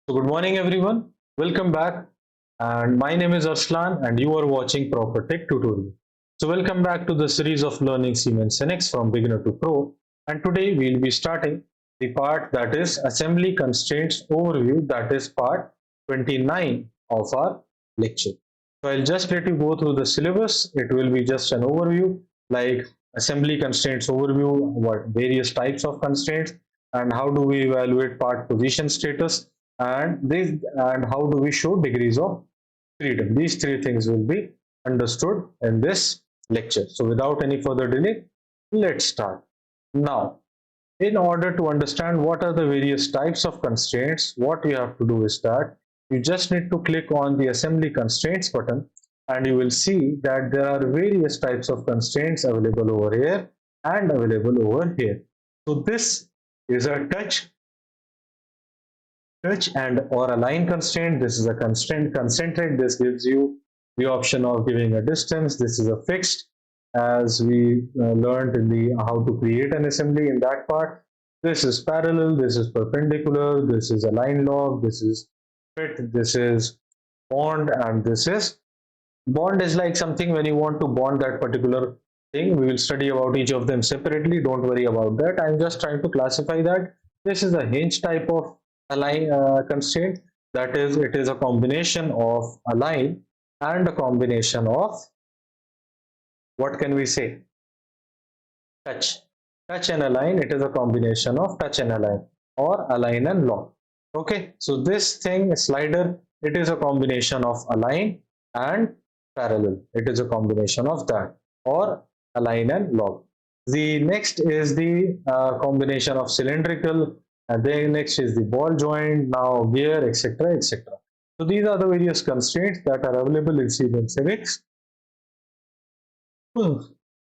So good morning everyone, welcome back, and my name is Arslan and you are watching Proper Tech Tutorial. So welcome back to the series of learning siemensnx from beginner to pro, and today we will be starting the part that is assembly constraints overview, that is part 29 of our lecture. So I'll just let you go through the syllabus. It will be just an overview like assembly constraints overview, what various types of constraints, and how do we evaluate part position status, and how do we show degrees of freedom. These three things will be understood in this lecture. So without any further delay, let's start. Now, in order to understand what are the various types of constraints, what you have to do is that you just need to click on the assembly constraints button, and you will see that there are various types of constraints available over here and available over here. So this is a touch and or align constraint. This is a constraint concentrate. This gives you the option of giving a distance. This is a fixed, as we learned in the how to create an assembly in that part. This is parallel, this is perpendicular, this is align log, this is fit, this is bond, and this is bond is like something when you want to bond that particular thing. We will study about each of them separately, don't worry about that. I'm just trying to classify that. This is a hinge type of align constraint, that is, it is a combination of align and a combination of, what can we say, touch. Touch and align, it is a combination of touch and align, or align and lock. Okay, so this thing slider, it is a combination of align and parallel. It is a combination of that, or align and lock. The next is the combination of cylindrical, and then next is the ball joint, now gear, etc., etc. So these are the various constraints that are available in siemensnx.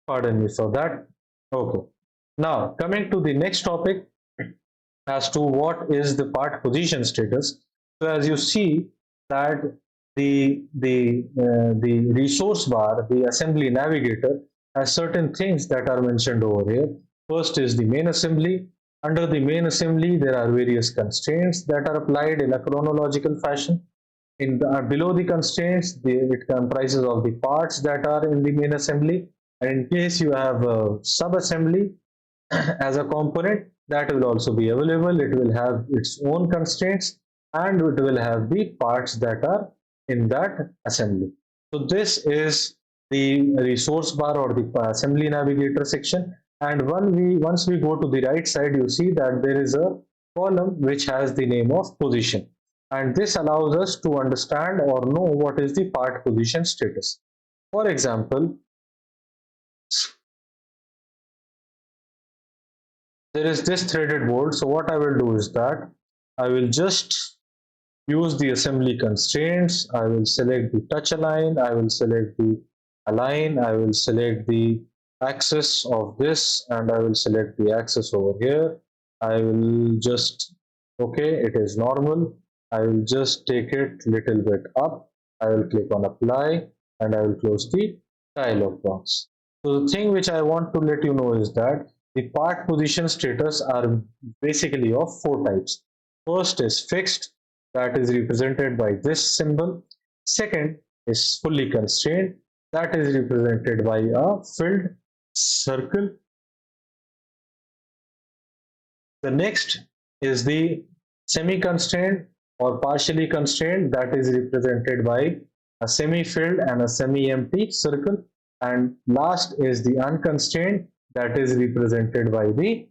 Pardon me for that. Okay. Now, coming to the next topic as to what is the part position status. So as you see that the resource bar, the assembly navigator, has certain things that are mentioned over here. First is the main assembly. Under the main assembly, there are various constraints that are applied in a chronological fashion. Below the constraints, it comprises of the parts that are in the main assembly. And in case you have a sub-assembly as a component, that will also be available. It will have its own constraints, and it will have the parts that are in that assembly. So this is the resource bar or the assembly navigator section. And once we go to the right side, you see that there is a column which has the name of position, and this allows us to understand or know what is the part position status. For example, there is this threaded board. So what I will do is that I will just use the assembly constraints. I will select the touch align, I will select the align, I will select the axis of this, and I will select the axis over here. I will just, okay, it is normal. I will just take it little bit up. I will click on apply, and I will close the dialog box. So the thing which I want to let you know is that the part position status are basically of four types. First is fixed, that is represented by this symbol. Second is fully constrained, that is represented by a filled circle. The next is the semi-constrained or partially constrained, that is represented by a semi-filled and a semi-empty circle. And last is the unconstrained, that is represented by the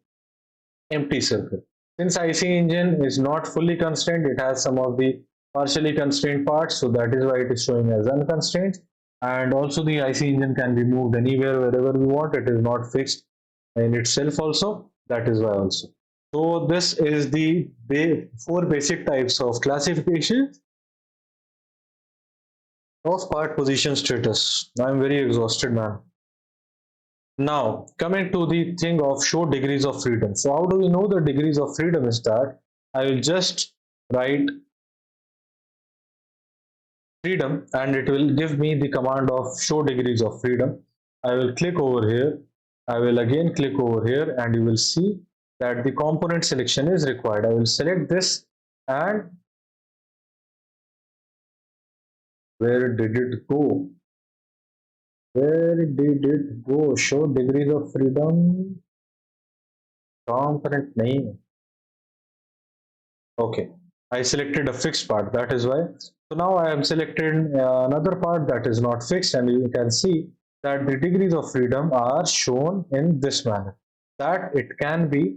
empty circle. Since IC engine is not fully constrained, it has some of the partially constrained parts, so that is why it is showing as unconstrained. And also the IC engine can be moved anywhere, wherever we want. It is not fixed in itself also, that is why also. So this is the four basic types of classification of part position status. I'm very exhausted, man. Now, coming to the thing of show degrees of freedom. So how do we know the degrees of freedom is that I will just write freedom, and it will give me the command of show degrees of freedom. I will click over here. I will again click over here, and you will see that the component selection is required. I will select this, and Where did it go? Where did it go? Show degrees of freedom. Component name. Okay, I selected a fixed part, that is why. So now I am selected another part that is not fixed, and you can see that the degrees of freedom are shown in this manner. That it can be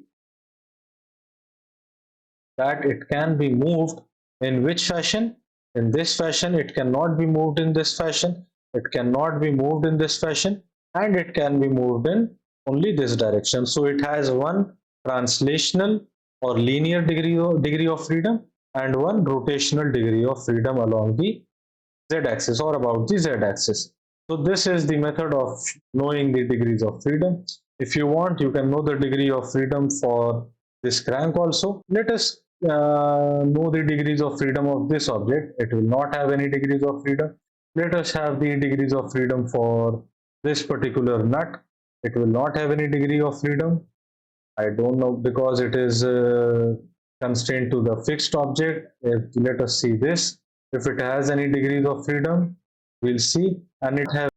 moved in which fashion? In this fashion. It cannot be moved in this fashion. It cannot be moved in this fashion, and it can be moved in only this direction. So it has one translational or linear degree of freedom and one rotational degree of freedom along the z-axis or about the z-axis. So this is the method of knowing the degrees of freedom. If you want, you can know the degree of freedom for this crank also. Let us know the degrees of freedom of this object. It will not have any degrees of freedom. Let us have the degrees of freedom for this particular nut. It will not have any degree of freedom. I don't know, because it is constrained to the fixed object. Let us see this. If it has any degrees of freedom, we'll see, and it has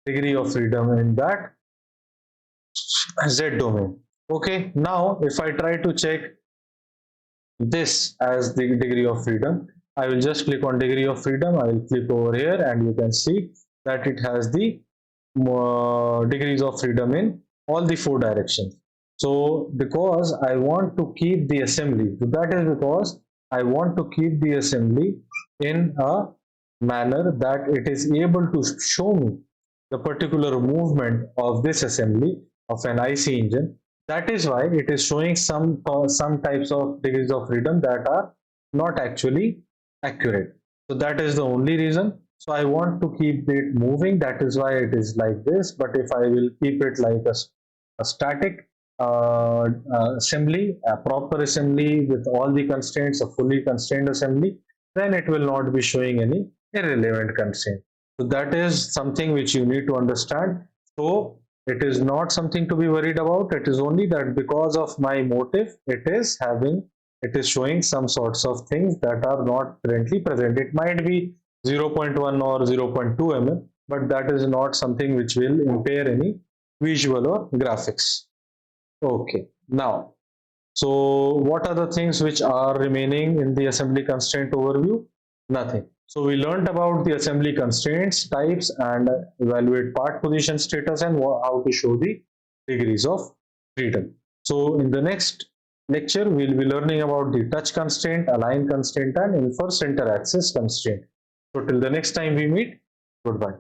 degree of freedom in that Z domain. Okay, now if I try to check this as the degree of freedom, I will just click on degree of freedom. I will click over here, and you can see that it has the degrees of freedom in all the four directions. So because I want to keep the assembly, so that is because I want to keep the assembly in a manner that it is able to show me the particular movement of this assembly of an IC engine. That is why it is showing some types of degrees of freedom that are not actually accurate. So that is the only reason. So I want to keep it moving, that is why it is like this. But if I will keep it like a static assembly, a proper assembly with all the constraints, a fully constrained assembly, then it will not be showing any irrelevant constraint. So that is something which you need to understand. So it is not something to be worried about. It is only that because of my motive, it is showing some sorts of things that are not currently present. It might be 0.1 or 0.2 mm, but that is not something which will impair any visual or graphics. Okay, now, so what are the things which are remaining in the assembly constraint overview? Nothing. So we learned about the assembly constraints, types, and evaluate part position status, and how to show the degrees of freedom. So in the next lecture, we'll be learning about the touch constraint, align constraint, and infer center axis constraint. So till the next time we meet, goodbye.